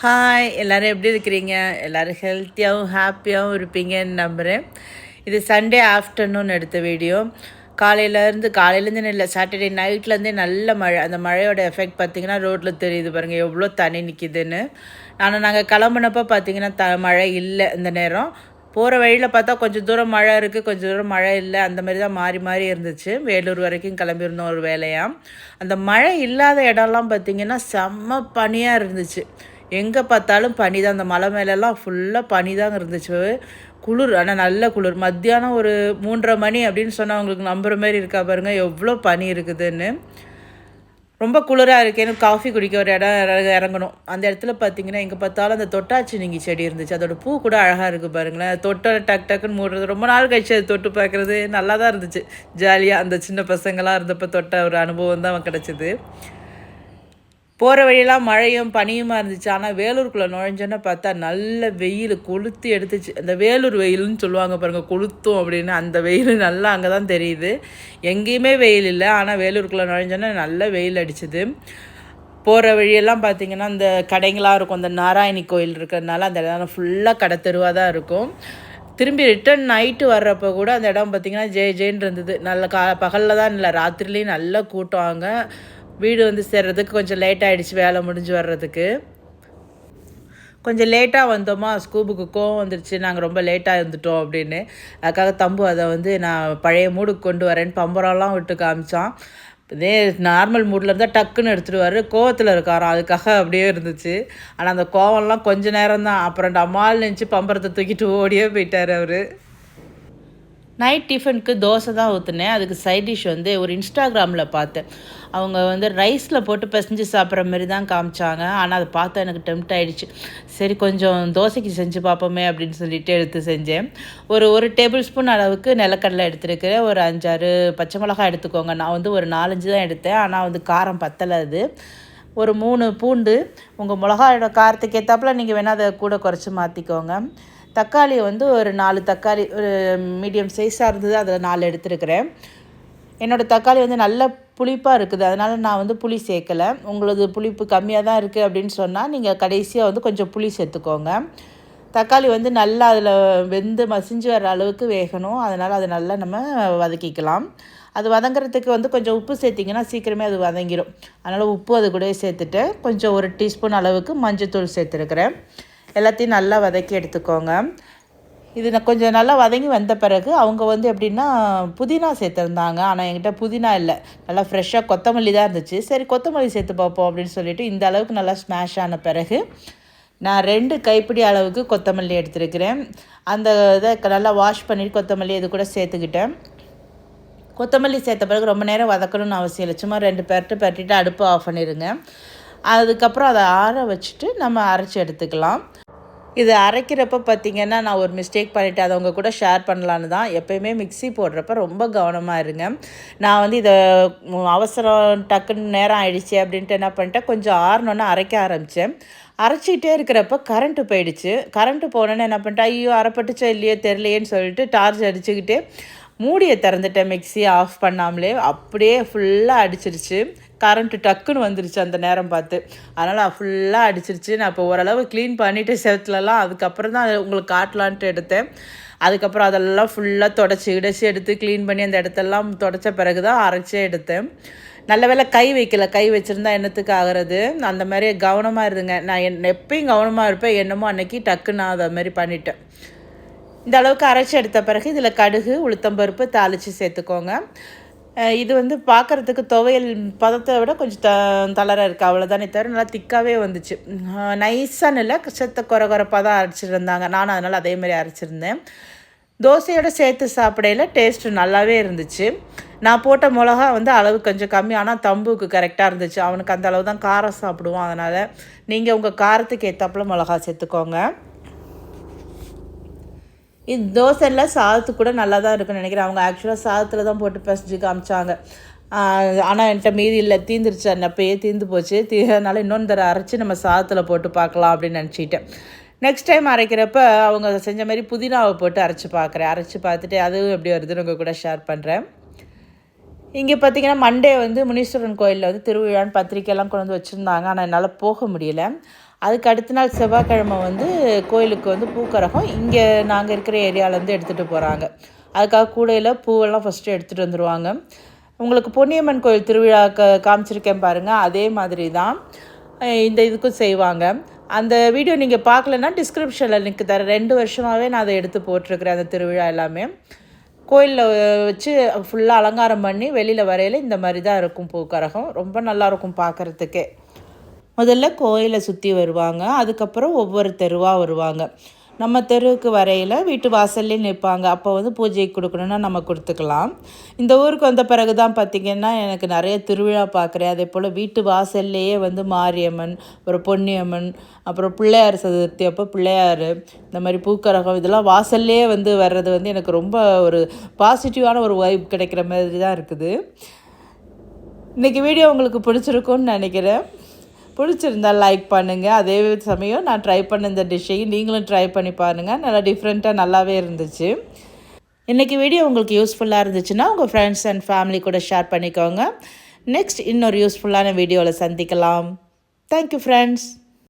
Hi எல்லோரும் எப்படி இருக்கிறீங்க? எல்லோரும் ஹெல்த்தியாகவும் ஹாப்பியாகவும் இருப்பீங்கன்னு நம்புகிறேன். இது சண்டே ஆஃப்டர்நூன் எடுத்த வீடியோ. காலையிலேருந்து இல்லை, சாட்டர்டே நைட்லேருந்தே நல்ல மழை. அந்த மழையோட எஃபெக்ட் பார்த்திங்கன்னா ரோட்டில் தெரியுது பாருங்கள், எவ்வளோ தண்ணி நிற்கிதுன்னு. ஆனால் நாங்கள் கிளம்புனப்போ பார்த்திங்கன்னா மழை இல்லை. இந்த நேரம் போகிற வழியில் பார்த்தா கொஞ்சம் தூரம் மழை இருக்குது, கொஞ்சம் தூரம் மழை இல்லை. அந்த மாதிரி தான் மாறி மாறி இருந்துச்சு. வேலூர் வரைக்கும் கிளம்பியிருந்தோம் ஒரு வேலையாக. அந்த மழை இல்லாத இடம்லாம் பார்த்திங்கன்னா செம்ம பனியாக இருந்துச்சு. எங்கே பார்த்தாலும் பனி தான். அந்த மலை மேலெல்லாம் ஃபுல்லாக பனி தாங்க இருந்துச்சு. குளிர், ஆனால் நல்ல குளிர். மத்தியானம் ஒரு 3:30 மணி அப்படின்னு சொன்னால் அவங்களுக்கு நம்புகிற மாதிரி இருக்கா பாருங்கள் எவ்வளோ பனி இருக்குதுன்னு. ரொம்ப குளிராக இருக்குது. எனக்கு காஃபி குடிக்க ஒரு இடம் இறங்கணும். அந்த இடத்துல பார்த்தீங்கன்னா எங்கே பார்த்தாலும் அந்த தொட்டாச்சி நீங்கி செடி இருந்துச்சு. அதோட பூ கூட அழகாக இருக்குது பாருங்களேன். தொட்டை டக்குன்னு மூடுறது, ரொம்ப நாள் கழிச்சு அது தொட்டு பார்க்குறது நல்லா தான் இருந்துச்சு. ஜாலியாக அந்த சின்ன பசங்களாக இருந்தப்போ தொட்ட ஒரு அனுபவம் தான் கிடச்சிது. போகிற வழியெல்லாம் மழையும் பனியுமா இருந்துச்சு. ஆனால் வேலூருக்குள்ளே நுழைஞ்சோன்னே பார்த்தா நல்ல வெயில் கொளுத்து எடுத்துச்சு. அந்த வேலூர் வெயில்னு சொல்லுவாங்க பாருங்கள், கொளுத்தும் அப்படின்னு. அந்த வெயில் நல்லா அங்கே தான் தெரியுது. எங்கேயுமே வெயில் இல்லை, ஆனால் வேலூருக்குள்ளே நுழைஞ்சோன்னே நல்ல வெயில் அடிச்சுது. போகிற வழியெல்லாம் பார்த்திங்கன்னா அந்த கடைங்களாக இருக்கும். அந்த நாராயணி கோயில் இருக்கிறதுனால அந்த இடம் ஃபுல்லாக கடை தெருவாக தான் இருக்கும். திரும்பி ரிட்டன் நைட்டு வர்றப்போ கூட அந்த இடம் பார்த்திங்கன்னா ஜெயின்னு இருந்தது. நல்ல பகலில் தான் இல்லை, ராத்திரிலேயும் நல்ல கூட்டம். அங்கே வீடு வந்து சேர்றதுக்கு கொஞ்சம் லேட் ஆகிடுச்சு, வேலை முடிஞ்சு வர்றதுக்கு. கொஞ்சம் லேட்டாக வந்தோமா, ஸ்கூபுக்கு கோவம் வந்துடுச்சு, நாங்கள் ரொம்ப லேட்டாக இருந்துட்டோம் அப்படின்னு. அதுக்காக தம்பு அதை வந்து நான் பழைய மூடுக்கு கொண்டு வரேன்னு பம்பரம்லாம் விட்டு காமிச்சான். இதே நார்மல் மூடில் இருந்தால் டக்குன்னு எடுத்துகிட்டு கோவத்தில் இருக்காராம், அதுக்காக அப்படியே இருந்துச்சு. ஆனால் அந்த கோவம்லாம் கொஞ்சம் நேரம் தான். அப்புறம் அம்மாள் நினச்சி பம்பரத்தை தூக்கிட்டு ஓடியே போயிட்டார் அவர். நைட் டிஃபனுக்கு தோசை தான் ஊற்றுனேன். அதுக்கு சைட் டிஷ் வந்து ஒரு இன்ஸ்டாகிராமில் பார்த்தேன். அவங்க வந்து ரைஸில் போட்டு பிசைஞ்சு சாப்பிட்ற மாதிரி தான் காமிச்சாங்க. ஆனால் அதை பார்த்தா எனக்கு டெம்ப்ட் ஆகிடுச்சு. சரி கொஞ்சம் தோசைக்கு செஞ்சு பார்ப்போமே அப்படின்னு சொல்லிட்டு எடுத்து செஞ்சேன். ஒரு டேபிள் ஸ்பூன் அளவுக்கு நிலக்கடலை எடுத்துருக்கிறேன். ஒரு 5-6 பச்சை மிளகாய் எடுத்துக்கோங்க. நான் வந்து ஒரு 4-5 தான் எடுத்தேன், ஆனால் வந்து காரம் பத்தலை. அது ஒரு 3 பூண்டு. உங்கள் மிளகாயோட காரத்துக்கு ஏற்றாப்புல நீங்கள் வேணால் அதை கூட குறைச்சி மாற்றிக்கோங்க. தக்காளி வந்து ஒரு 4 தக்காளி, ஒரு மீடியம் சைஸாக இருந்தது, அதில் 4 எடுத்துருக்கிறேன். என்னோடய தக்காளி வந்து நல்ல புளிப்பாக இருக்குது, அதனால் நான் வந்து புளி சேர்க்கலை. உங்களது புளிப்பு கம்மியாக தான் இருக்குது அப்படின்னு சொன்னால் நீங்கள் கடைசியாக வந்து கொஞ்சம் புளி சேர்த்துக்கோங்க. தக்காளி வந்து நல்லா அதில் வெந்து மசிஞ்சு வர அளவுக்கு வேகணும். அதனால் அதை நல்லா நம்ம வதக்கிக்கலாம். அது வதங்கிறதுக்கு வந்து கொஞ்சம் உப்பு சேர்த்திங்கன்னா சீக்கிரமே அது வதங்கிடும். அதனால் உப்பு அது கூட சேர்த்துட்டு கொஞ்சம் 1 டீஸ்பூன் அளவுக்கு மஞ்சள்தூள் சேர்த்துருக்குறேன். எல்லாத்தையும் நல்லா வதக்கி எடுத்துக்கோங்க. இது நான் கொஞ்சம் நல்லா வதங்கி வந்த பிறகு அவங்க வந்து எப்படின்னா புதினா சேர்த்துருந்தாங்க. ஆனால் என்கிட்ட புதினா இல்லை, நல்லா ஃப்ரெஷ்ஷாக கொத்தமல்லி தான் இருந்துச்சு. சரி கொத்தமல்லி சேர்த்து பார்ப்போம் அப்படின்னு சொல்லிவிட்டு இந்த அளவுக்கு நல்லா ஸ்மாஷ் ஆன பிறகு நான் 2 கைப்பிடி அளவுக்கு கொத்தமல்லி எடுத்துருக்கிறேன். அந்த இதை நல்லா வாஷ் பண்ணிவிட்டு கொத்தமல்லி இது கூட சேர்த்துக்கிட்டேன். கொத்தமல்லி சேர்த்த பிறகு ரொம்ப நேரம் வதக்கணும்னு அவசியம் இல்லை. சும்மா 2 பெரட்டிட்டு அடுப்பு ஆஃப் பண்ணிடுங்க. அதுக்கப்புறம் அதை ஆற வச்சுட்டு நம்ம அரைச்சி எடுத்துக்கலாம். இது அரைக்கிறப்ப பார்த்திங்கன்னா நான் ஒரு மிஸ்டேக் பண்ணிவிட்டு அதை அவங்க கூட ஷேர் பண்ணலான்னு தான். எப்போயுமே மிக்ஸி போடுறப்ப ரொம்ப கவனமாக இருங்க. நான் வந்து இதை அவசரம் டக்குன்னு நேரம் ஆயிடுச்சு அப்படின்ட்டு என்ன பண்ணிட்டேன், கொஞ்சம் ஆறணுன்னு அரைக்க ஆரம்பித்தேன். அரைச்சிக்கிட்டே இருக்கிறப்ப கரண்ட்டு போயிடுச்சு. கரண்ட்டு போனோன்னு என்ன பண்ணிட்டேன், ஐயோ அரைப்பட்டுச்சோ இல்லையோ தெரிலையேன்னு சொல்லிட்டு டார்ச் அடிச்சுக்கிட்டே மூடியை திறந்துட்டேன். மிக்ஸியை ஆஃப் பண்ணாமலே அப்படியே ஃபுல்லாக அடிச்சிருச்சு. கரண்ட்டு டக்குன்னு வந்துருச்சு அந்த நேரம் பார்த்து. அதனால் ஃபுல்லாக அடிச்சிருச்சு. நான் இப்போ ஓரளவு க்ளீன் பண்ணிவிட்டு செவத்துலலாம் அதுக்கப்புறம் தான் உங்களுக்கு காட்டலான்ட்டு எடுத்தேன். அதுக்கப்புறம் அதெல்லாம் ஃபுல்லாக தொடச்சி எடுத்து க்ளீன் பண்ணி அந்த இடத்தெல்லாம் தொடச்ச பிறகு தான் அரைச்சே எடுத்தேன். நல்ல வேளை கை வைக்கல, கை வச்சுருந்தா என்னத்துக்கு ஆகிறது. அந்த மாதிரி கவனமாக இருங்க. நான் எப்பயும் கவனமாக இருப்பேன், என்னமோ அன்றைக்கி டக்குன்னு நான் அதை மாதிரி பண்ணிட்டேன். இந்த அளவுக்கு அரைச்சி எடுத்த பிறகு இதில் கடுகு உளுத்தம்பருப்பு தாளித்து சேர்த்துக்கோங்க. இது வந்து பார்க்குறதுக்கு துவையல் பதத்தை விட கொஞ்சம் தளராக இருக்குது, அவ்வளோதானே தவிர நல்லா திக்காகவே வந்துச்சு. நைஸான இல்லை, குறப்பாக தான் அரைச்சிருந்தாங்க. நானும் அதனால் அதேமாதிரி அரைச்சிருந்தேன். தோசையோடு சேர்த்து சாப்பிடையில் டேஸ்ட்டு நல்லாவே இருந்துச்சு. நான் போட்ட மிளகா வந்து அளவு கொஞ்சம் கம்மி, ஆனால் தம்புக்கு கரெக்டாக இருந்துச்சு. அவனுக்கு அந்த அளவு தான் காரம் சாப்பிடுவான். அதனால் நீங்கள் உங்கள் காரத்துக்கு ஏற்றாப்புல மிளகா சேர்த்துக்கோங்க. இது தோசையில் சாதத்துக்கு கூட நல்லா தான் இருக்குன்னு நினைக்கிறேன். அவங்க ஆக்சுவலாக சாதத்தில் தான் போட்டு பிசைஞ்சு காமிச்சாங்க. ஆனால் என்கிட்ட மீதி இல்லை, தீந்துருச்சு. அப்பயே தீர்ந்து போச்சு. அதனால் இன்னொன்று தர அரைச்சி நம்ம சாதத்தில் போட்டு பார்க்கலாம் அப்படின்னு நினச்சிட்டேன். நெக்ஸ்ட் டைம் அரைக்கிறப்ப அவங்க செஞ்ச மாதிரி புதினாவை போட்டு அரைச்சி பார்க்குறேன். அரைச்சி பார்த்துட்டு அதுவும் எப்படி வருதுன்னு உங்கள் கூட ஷேர் பண்ணுறேன். இங்கே பார்த்திங்கன்னா மண்டே வந்து முனீஸ்வரன் கோயிலில் வந்து திருவிழான்னு பத்திரிக்கையெல்லாம் கொண்டு வந்து வச்சுருந்தாங்க. ஆனால் என்னால் போக முடியல. அதுக்கு அடுத்த நாள் செவ்வாய்க்கிழமை வந்து கோயிலுக்கு வந்து பூக்கரகம் இங்கே நாங்கள் இருக்கிற ஏரியாவிலேருந்து எடுத்துகிட்டு போகிறாங்க. அதுக்காக கூடையில் பூவெல்லாம் ஃபஸ்ட்டு எடுத்துகிட்டு வந்துடுவாங்க. உங்களுக்கு பொன்னியம்மன் கோயில் திருவிழா காமிச்சிருக்கேன் பாருங்கள், அதே மாதிரி தான் இந்த இதுக்கும் செய்வாங்க. அந்த வீடியோ நீங்கள் பார்க்கலன்னா டிஸ்கிரிப்ஷனில் லிங்க் தரேன். 2 வருஷமாகவே நான் அதை எடுத்து போட்டிருக்கிறேன். அந்த திருவிழா எல்லாமே கோயிலில் வச்சு ஃபுல்லாக அலங்காரம் பண்ணி வெளியில் வரையில் இந்த மாதிரி தான் இருக்கும் பூக்கரகம். ரொம்ப நல்லாயிருக்கும் பார்க்குறதுக்கே. முதல்ல கோயிலை சுற்றி வருவாங்க, அதுக்கப்புறம் ஒவ்வொரு தெருவாக வருவாங்க. நம்ம தெருவுக்கு வரையில் வீட்டு வாசல்லே நிற்பாங்க. அப்போ வந்து பூஜைக்கு கொடுக்கணுன்னா நம்ம கொடுத்துக்கலாம். இந்த ஊருக்கு வந்த பிறகு தான் பார்த்திங்கன்னா எனக்கு நிறைய திருவிழா பார்க்குறேன். அதே போல் வீட்டு வாசல்லையே வந்து மாரியம்மன், ஒரு பொன்னியம்மன், அப்புறம் பிள்ளையார் சதுர்த்தி அப்போ பிள்ளையார், இந்த மாதிரி பூக்கரகம் இதெல்லாம் வாசல்லே வந்து வர்றது வந்து எனக்கு ரொம்ப ஒரு பாசிட்டிவான ஒரு வைப் கிடைக்கிற மாதிரி தான் இருக்குது. இன்றைக்கி வீடியோ உங்களுக்கு பிடிச்சிருக்குன்னு நினைக்கிறேன். பிடிச்சிருந்தால் லைக் பண்ணுங்கள். அதே சமயம் நான் ட்ரை பண்ண இந்த டிஷ்ஷையும் நீங்களும் ட்ரை பண்ணி பாருங்கள். நல்லா டிஃப்ரெண்ட்டாக நல்லாவே இருந்துச்சு. இன்றைக்கி வீடியோ உங்களுக்கு யூஸ்ஃபுல்லாக இருந்துச்சுன்னா உங்கள் ஃப்ரெண்ட்ஸ் அண்ட் ஃபேமிலி கூட ஷேர் பண்ணிக்கோங்க. நெக்ஸ்ட் இன்னொரு யூஸ்ஃபுல்லான வீடியோவில் சந்திக்கலாம். Thank you friends.